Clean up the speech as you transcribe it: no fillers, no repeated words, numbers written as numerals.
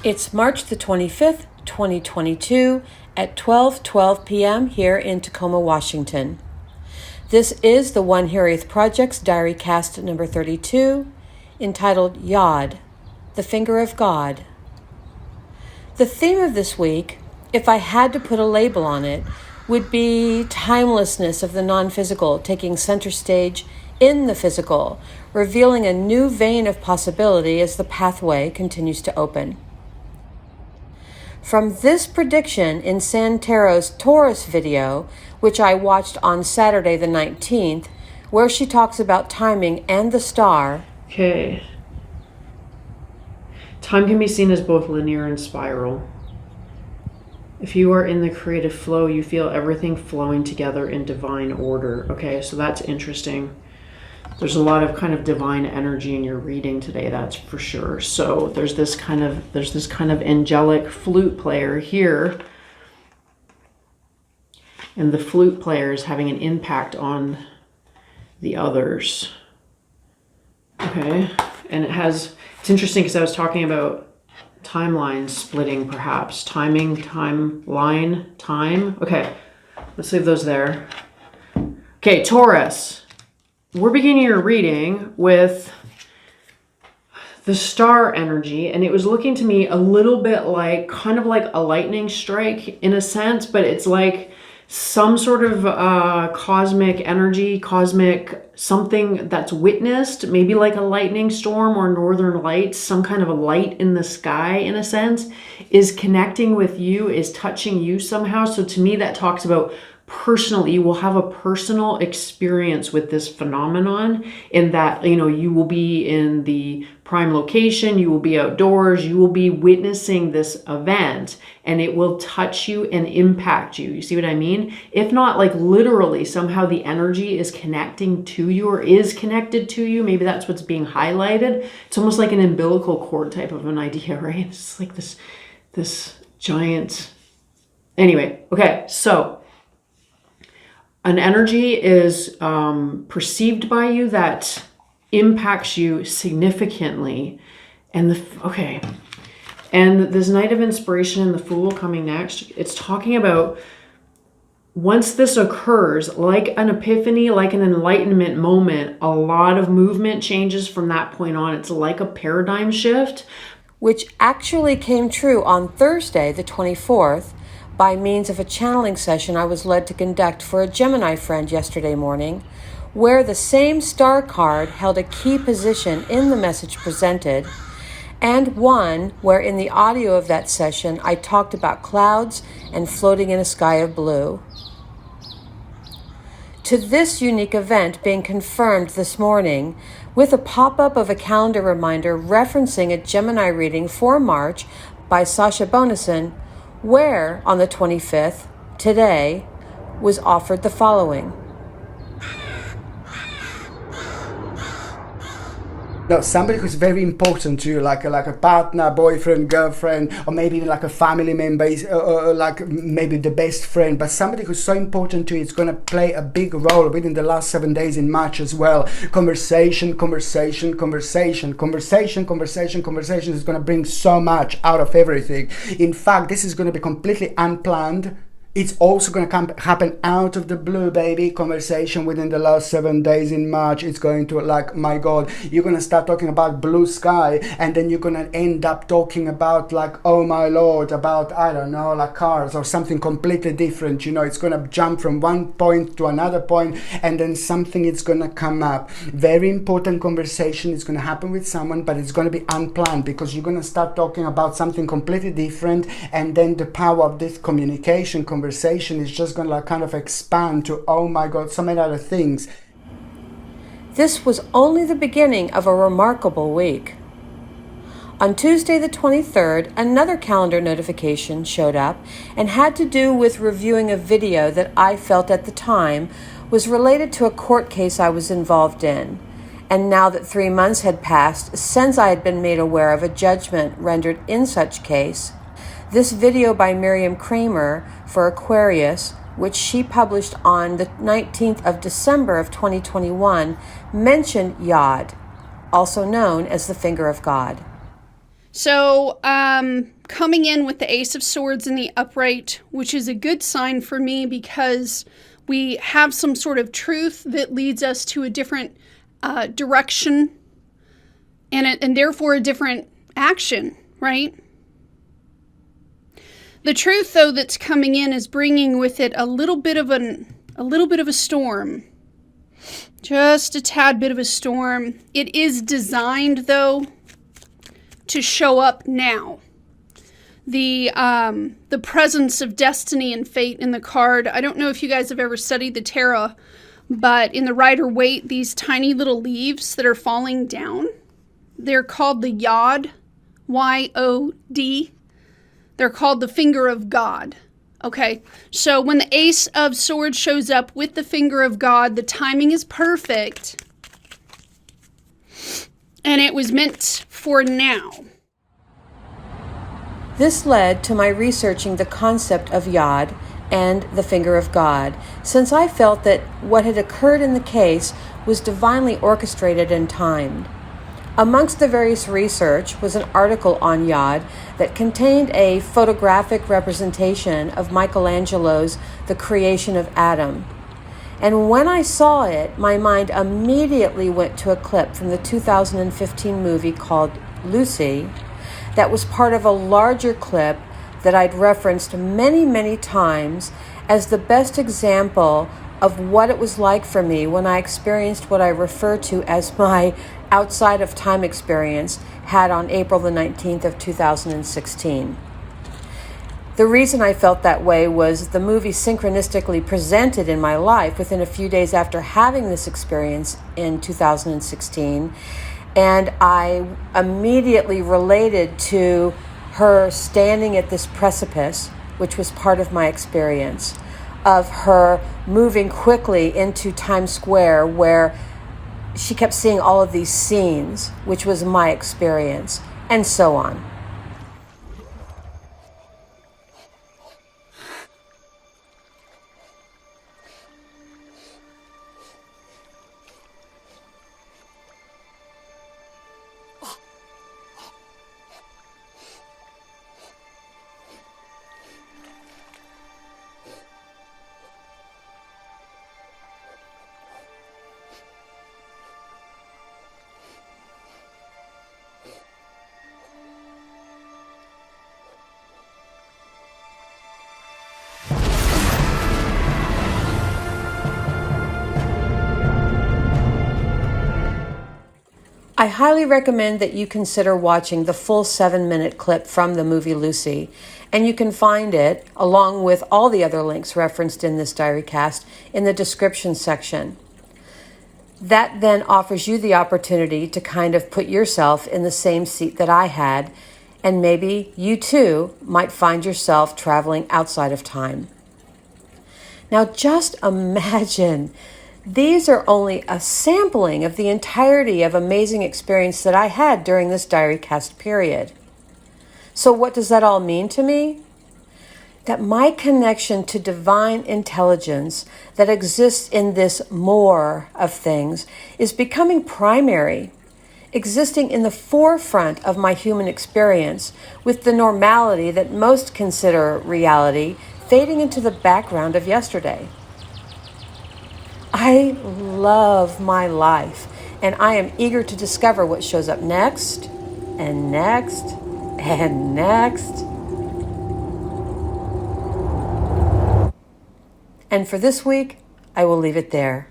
It's March the 25th, 2022 at 12:12 p.m. here in Tacoma, Washington. This is the One Heareth Project's DiaryCast number 32, entitled Yod, the Finger of God. The theme of this week, if I had to put a label on it, would be timelessness of the non-physical taking center stage in the physical, revealing a new vein of possibility as the pathway continues to open. From this prediction in Santero's Taurus video, which I watched on Saturday the 19th, where she talks about timing and the star. Okay. Time can be seen as both linear and spiral. If you are in the creative flow, you feel everything flowing together in divine order. Okay, so that's interesting. There's a lot of kind of divine energy in your reading today, that's for sure. So there's this kind of angelic flute player here. And the flute player is having an impact on the others. Okay, and it's interesting because I was talking about timeline splitting, perhaps. Timing, timeline, time. Okay, let's leave those there. Okay, Taurus. We're beginning your reading with the star energy, and it was looking to me a little bit like, kind of like a lightning strike in a sense, but it's like some sort of cosmic energy, cosmic something that's witnessed, maybe like a lightning storm or northern lights, some kind of a light in the sky in a sense, is connecting with you, is touching you somehow. So to me, that talks about personally, you will have a personal experience with this phenomenon in that, you will be in the prime location, you will be outdoors, you will be witnessing this event, and it will touch you and impact you. You see what I mean? If not like literally, somehow the energy is connecting to you or is connected to you. Maybe that's what's being highlighted. It's almost like an umbilical cord type of an idea, right? It's like this giant. Anyway, okay, so an energy is perceived by you that impacts you significantly. And this Night of Inspiration and the Fool coming next, it's talking about once this occurs, like an epiphany, like an enlightenment moment, a lot of movement changes from that point on. It's like a paradigm shift. Which actually came true on Thursday, the 24th, by means of a channeling session I was led to conduct for a Gemini friend yesterday morning, where the same star card held a key position in the message presented, and one where in the audio of that session I talked about clouds and floating in a sky of blue. To this unique event being confirmed this morning with a pop-up of a calendar reminder referencing a Gemini reading for March by Sasha Bonasin, where on the 25th, today, was offered the following. No, somebody who's very important to you, like a partner, boyfriend, girlfriend, or maybe even like a family member, or like maybe the best friend, but somebody who's so important to you, it's going to play a big role within the last 7 days in March as well. Conversation is going to bring so much out of everything. In fact, this is going to be completely unplanned. It's also going to happen out of the blue, baby. Conversation within the last 7 days in March. It's going to, like, my God, you're going to start talking about blue sky, and then you're going to end up talking about, like, oh my Lord, about, I don't know, like cars or something completely different. It's going to jump from one point to another point, and then something is going to come up. Very important conversation is going to happen with someone, but it's going to be unplanned because you're going to start talking about something completely different, and then the power of this conversation is just going to kind of expand to, oh my God, so many other things. This was only the beginning of a remarkable week. On Tuesday the 23rd, another calendar notification showed up and had to do with reviewing a video that I felt at the time was related to a court case I was involved in. And now that 3 months had passed since I had been made aware of a judgment rendered in such case, this video by Miriam Kramer for AQUARIUS, which she published on the 19th of December of 2021, mentioned Yod, also known as the Finger of God. So, coming in with the Ace of Swords in the upright, which is a good sign for me because we have some sort of truth that leads us to a different direction and therefore a different action, right? The truth, though, that's coming in is bringing with it a little bit of a storm. Just a tad bit of a storm. It is designed, though, to show up now. The presence of destiny and fate in the card. I don't know if you guys have ever studied the tarot, but in the Rider-Waite, these tiny little leaves that are falling down, they're called the Yod, Y-O-D. They're called the Finger of God. Okay, so when the Ace of Swords shows up with the Finger of God, the timing is perfect. And it was meant for now. This led to my researching the concept of Yod and the Finger of God, since I felt that what had occurred in the case was divinely orchestrated and timed. Amongst the various research was an article on Yod that contained a photographic representation of Michelangelo's The Creation of Adam. And when I saw it, my mind immediately went to a clip from the 2015 movie called Lucy that was part of a larger clip that I'd referenced many, many times as the best example of what it was like for me when I experienced what I refer to as my outside of time experience had on April the 19th of 2016. The reason I felt that way was the movie synchronistically presented in my life within a few days after having this experience in 2016, and I immediately related to her standing at this precipice, which was part of my experience, of her moving quickly into Times Square where she kept seeing all of these scenes, which was my experience, and so on. I highly recommend that you consider watching the full 7-minute clip from the movie Lucy, and you can find it, along with all the other links referenced in this DiaryCast, in the description section. That then offers you the opportunity to kind of put yourself in the same seat that I had, and maybe you too might find yourself traveling outside of time. Now just imagine, these are only a sampling of the entirety of amazing experience that I had during this DiaryCast period. So what does that all mean to me? That my connection to divine intelligence that exists in this more of things is becoming primary, existing in the forefront of my human experience, with the normality that most consider reality fading into the background of yesterday. I love my life, and I am eager to discover what shows up next, and next, and next. And for this week, I will leave it there.